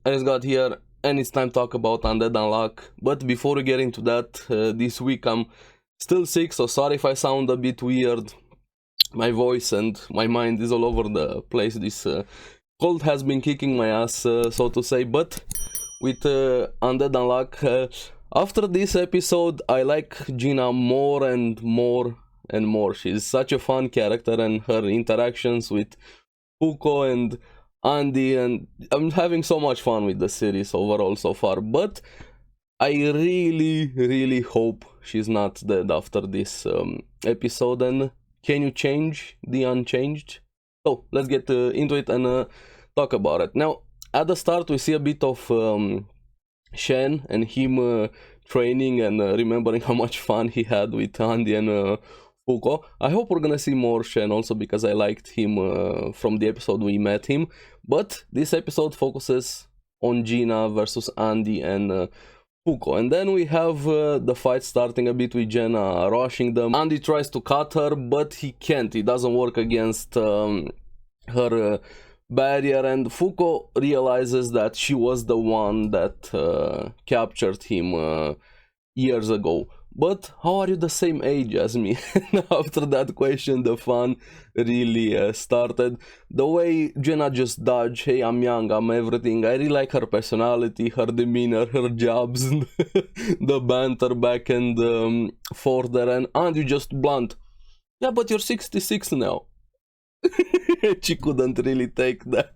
ARESxGOD here, and it's time to talk about Undead Unluck. But before we get into that, this week I'm still sick, so sorry if I sound a bit weird. My voice and my mind is all over the place. This cold has been kicking my ass, so to say. But with Undead Unluck, after this episode, I like Gena more and more and more. She's such a fun character, and her interactions with Fuko and Andy, and I'm having so much fun with the series overall so far. But I really hope she's not dead after this episode. And can you change the unchanged? So let's get into it and talk about it. Now, at the start we see a bit of Shen and him training and remembering how much fun he had with Andy and Fuko. I hope we're gonna see more Shen also, because I liked him from the episode we met him. But this episode focuses on Gena versus Andy and Fuko. And then we have the fight starting a bit with Gena rushing them. Andy tries to cut her, but he can't. It doesn't work against her barrier, and Fuko realizes that she was the one that captured him years ago. But how are you the same age as me? After that question, the fun really started. The way Gena just dodged, hey, I'm young, I'm everything. I really like her personality, her demeanor, her jabs, the banter back and forth there. And Andy just blunt, yeah, but you're 66 now. She couldn't really take that.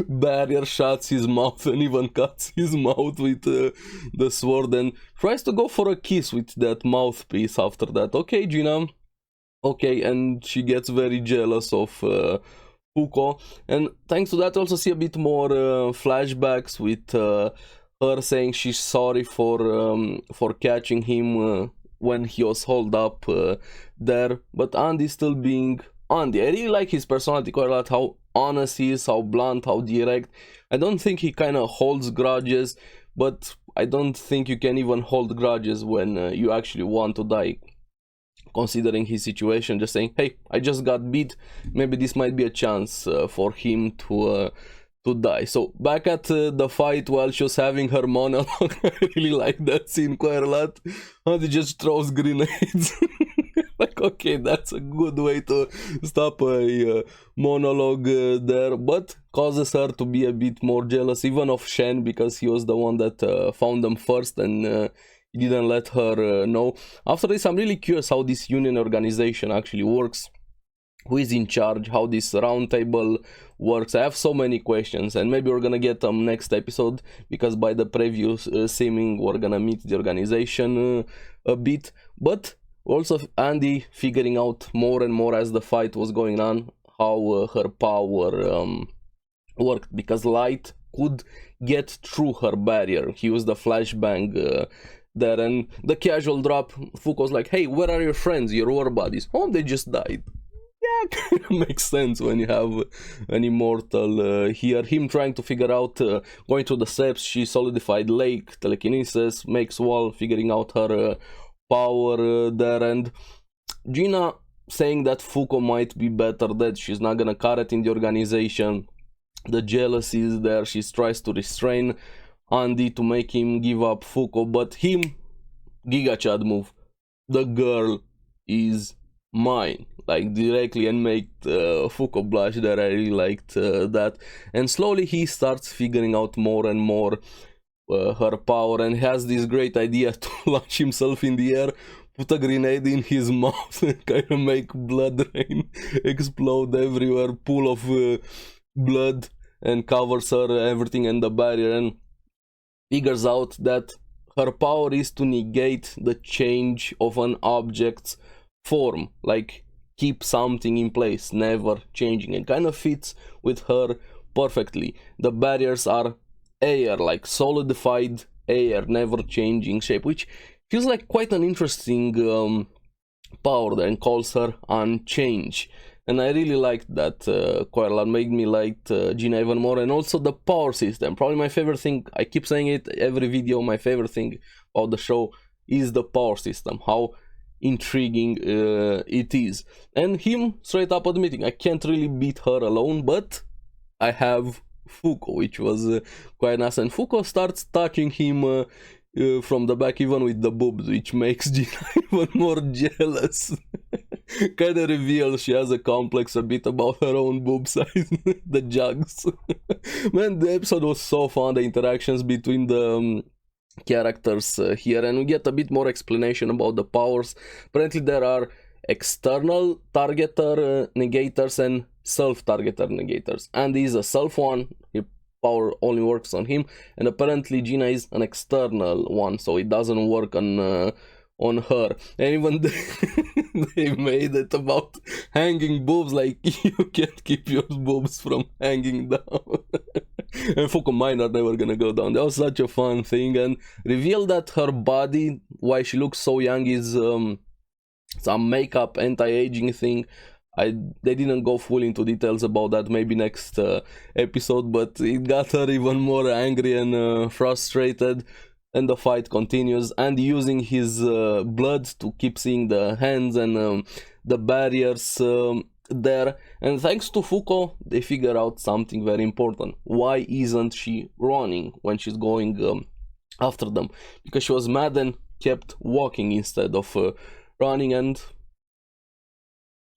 Barrier shuts his mouth and even cuts his mouth with the sword and tries to go for a kiss with that mouthpiece after that. Okay, Gena. Okay, and she gets very jealous of Fuko. And thanks to that, also see a bit more flashbacks with her saying she's sorry for catching him when he was holed up there. But Andy still being Andy. I really like his personality quite a lot, how honest he is, how blunt, how direct. I don't think he kind of holds grudges, but I don't think you can even hold grudges when you actually want to die. Considering his situation, just saying, hey, I just got beat, maybe this might be a chance for him to die. So back at the fight, while she was having her monologue, I really like that scene quite a lot. Andy just throws grenades. Like, okay, that's a good way to stop a monologue there, but causes her to be a bit more jealous even of Shen, because he was the one that found them first, and he didn't let her know. After this, I'm really curious how this union organization actually works, who is in charge, how this round table works. I have so many questions, and maybe we're gonna get them next episode, because by the preview seeming we're gonna meet the organization a bit. But also Andy figuring out more and more as the fight was going on how her power worked, because light could get through her barrier. He used the flashbang there, and the casual drop. Fuko's like, hey, where are your friends, your war buddies? Oh, they just died. Yeah, kind of makes sense when you have an immortal here. Him trying to figure out, going through the steps, she solidified lake, telekinesis, makes wall, figuring out her power there, and Gena saying that Fuko might be better dead. She's not gonna cut it in the organization. The jealousy is there. She tries to restrain Andy to make him give up Fuko, but him, Giga Chad move, the girl is mine, like directly, and make Fuko blush there. I really liked that. And slowly he starts figuring out more and more her power, and has this great idea to launch himself in the air, put a grenade in his mouth, and kind of make blood rain explode everywhere, pool of blood, and covers her everything in the barrier, and figures out that her power is to negate the change of an object's form, like keep something in place, never changing, and kind of fits with her perfectly. The barriers are air, like solidified air, never changing shape, which feels like quite an interesting power there, and calls her Unchange. And I really liked that quite a lot, made me like Gena even more. And also the power system, probably my favorite thing. I keep saying it every video, my favorite thing about the show is the power system, how intriguing it is. And him straight up admitting, I can't really beat her alone, but I have Fuko, which was quite nice. And Fuko starts touching him from the back, even with the boobs, which makes Gena even more jealous. Kind of reveals she has a complex a bit about her own boob size, the jugs. Man, the episode was so fun, the interactions between the characters here, and we get a bit more explanation about the powers. Apparently there are external targeter negators and self-targeter negators, and he's a self one. Power only works on him, and apparently Gena is an external one, so it doesn't work on her. And even they made it about hanging boobs, like you can't keep your boobs from hanging down. And Fuko, mine are never gonna go down. That was such a fun thing, and revealed that her body, why she looks so young, is some makeup, anti-aging thing. They didn't go full into details about that, maybe next episode, but it got her even more angry and frustrated, and the fight continues, and using his blood to keep seeing the hands and the barriers there. And thanks to Fuko, they figure out something very important. Why isn't she running when she's going after them? Because she was mad and kept walking instead of running. And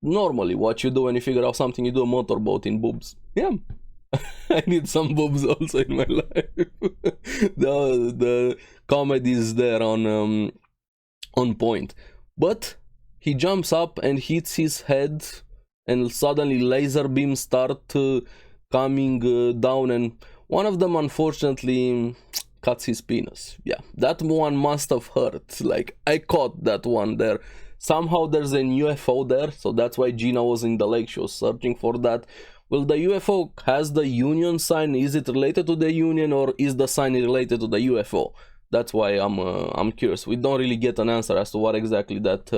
normally what you do when you figure out something, you do a motorboat in boobs. Yeah. I need some boobs also in my life. the comedy is there on point. But he jumps up and hits his head, and suddenly laser beams start coming down, and one of them unfortunately cuts his penis. Yeah, that one must have hurt. Like, I caught that one there. Somehow there's a UFO there, so that's why Gena was in the lake. She was searching for that. Well, the UFO has the Union sign. Is it related to the Union, or is the sign related to the UFO? That's why I'm curious. We don't really get an answer as to what exactly that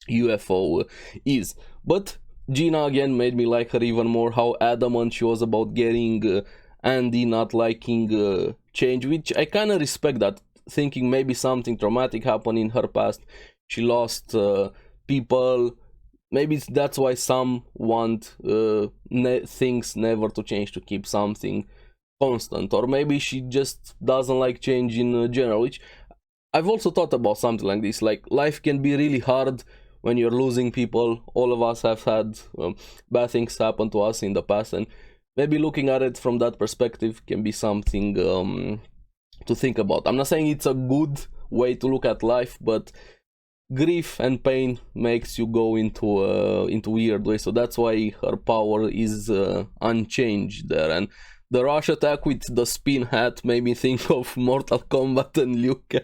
UFO is. But Gena again made me like her even more. How adamant she was about getting Andy not liking change, which I kind of respect that. Thinking maybe something traumatic happened in her past. She lost people. Maybe that's why some want things never to change, to keep something constant. Or maybe she just doesn't like change in general, which I've also thought about something like this. Like, life can be really hard when you're losing people. All of us have had bad things happen to us in the past, and maybe looking at it from that perspective can be something to think about. I'm not saying it's a good way to look at life, but grief and pain makes you go into weird ways. So that's why her power is unchanged there. And the rush attack with the spin hat made me think of Mortal Kombat and Liu Kang.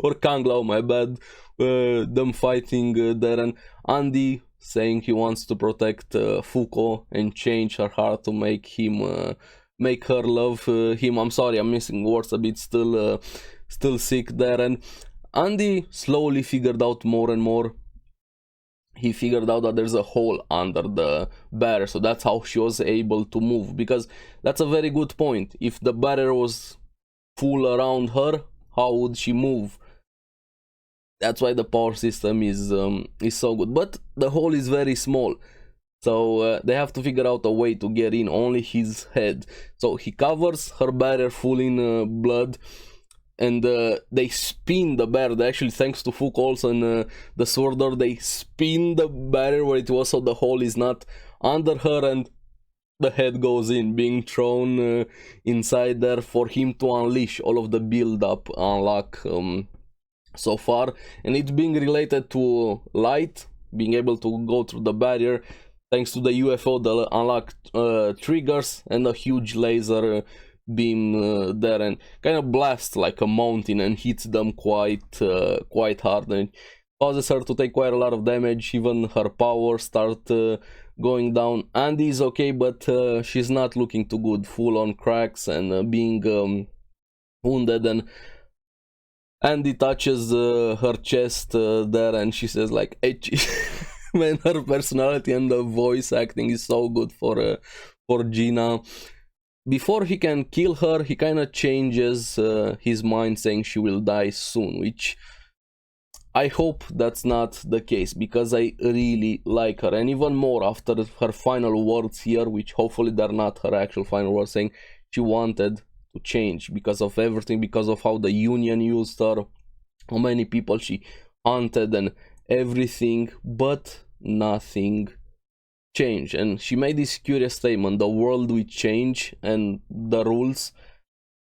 Or Kang Lao, my bad. Them fighting there, and Andy saying he wants to protect Fuko and change her heart to make him make her love him. I'm sorry, I'm missing words a bit, still sick there. And Andy slowly figured out more and more. He figured out that there's a hole under the barrier, so that's how she was able to move. Because that's a very good point. If the barrier was full around her, how would she move? That's why the power system is so good. But the hole is very small, so they have to figure out a way to get in. Only his head. So he covers her barrier full in blood. And they spin the barrier. They actually, thanks to Fuko also and the sword door, they spin the barrier where it was, so the hole is not under her, and the head goes in, being thrown inside there for him to unleash all of the build-up unlock so far. And it's being related to light, being able to go through the barrier. Thanks to the UFO, the unlock triggers, and a huge laser beam there, and kind of blasts like a mountain and hits them quite hard, and causes her to take quite a lot of damage. Even her power start going down. Andy is okay, but she's not looking too good, full on cracks and being wounded. And Andy touches her chest there, and she says like, hey, man, her personality and the voice acting is so good for Gena. Before he can kill her, he kind of changes his mind, saying she will die soon, which I hope that's not the case, because I really like her, and even more after her final words here, which hopefully they're not her actual final words, saying she wanted to change because of everything, because of how the Union used her, how many people she hunted and everything, but nothing changed. And she made this curious statement: the world will change and the rules.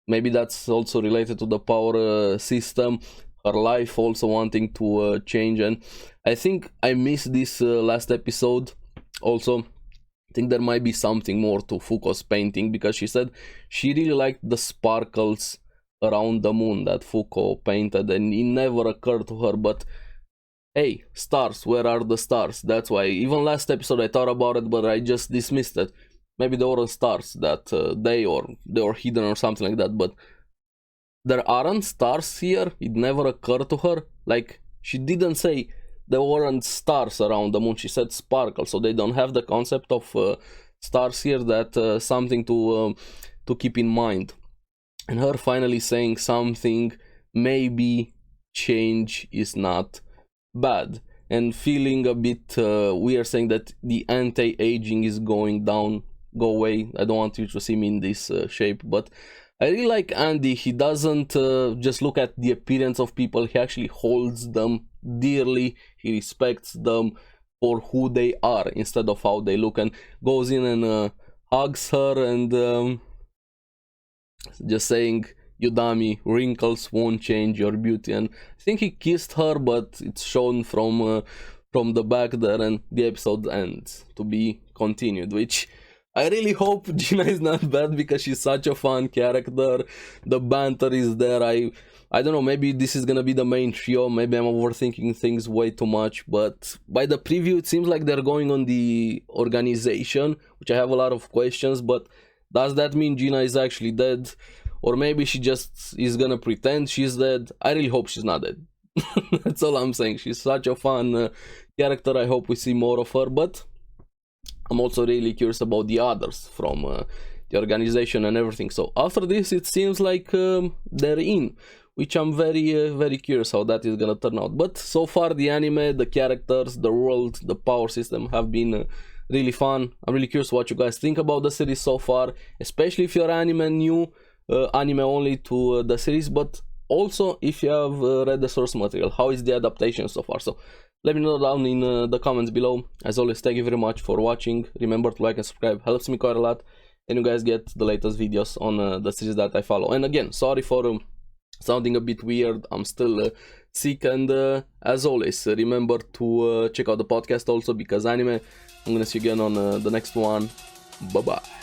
Maybe that's also related to the power system, her life also wanting to change. And I think I missed this last episode also. I think there might be something more to Fuko's painting, because she said she really liked the sparkles around the moon that Fuko painted, and it never occurred to her, but hey, stars, where are the stars? That's why even last episode I thought about it, but I just dismissed it. Maybe there weren't stars that day, or they were hidden or something like that, but there aren't stars here. It never occurred to her. Like, she didn't say there weren't stars around the moon, she said sparkle, so they don't have the concept of stars here. That something to keep in mind. And her finally saying something, maybe change is not bad, and feeling a bit weird, saying that the anti-aging is going down, go away, I don't want you to see me in this shape. But I really like Andy. He doesn't just look at the appearance of people, he actually holds them dearly, he respects them for who they are instead of how they look, and goes in and hugs her, and just saying, you dummy, wrinkles won't change your beauty. And I think he kissed her, but it's shown from the back there, and the episode ends to be continued, which I really hope Gena is not bad, because she's such a fun character. The banter is there. I don't know, maybe this is gonna be the main trio, maybe I'm overthinking things way too much, but by the preview it seems like they're going on the organization, which I have a lot of questions. But does that mean Gena is actually dead? Or maybe she just is gonna pretend she's dead? I really hope she's not dead. That's all I'm saying. She's such a fun character. I hope we see more of her, but I'm also really curious about the others from the organization and everything. So after this, it seems like they're in, which I'm very curious how that is gonna turn out. But so far, the anime, the characters, the world, the power system have been really fun. I'm really curious what you guys think about the series so far, especially if you're anime new, anime only to the series, but also if you have read the source material. How is the adaptation so far? So let me know down in the comments below. As always, thank you very much for watching. Remember to like and subscribe, helps me quite a lot, and you guys get the latest videos on the series that I follow. And again, sorry for sounding a bit weird, I'm still sick, and as always, remember to check out the podcast also, because anime. I'm gonna see you again on the next one. Bye bye.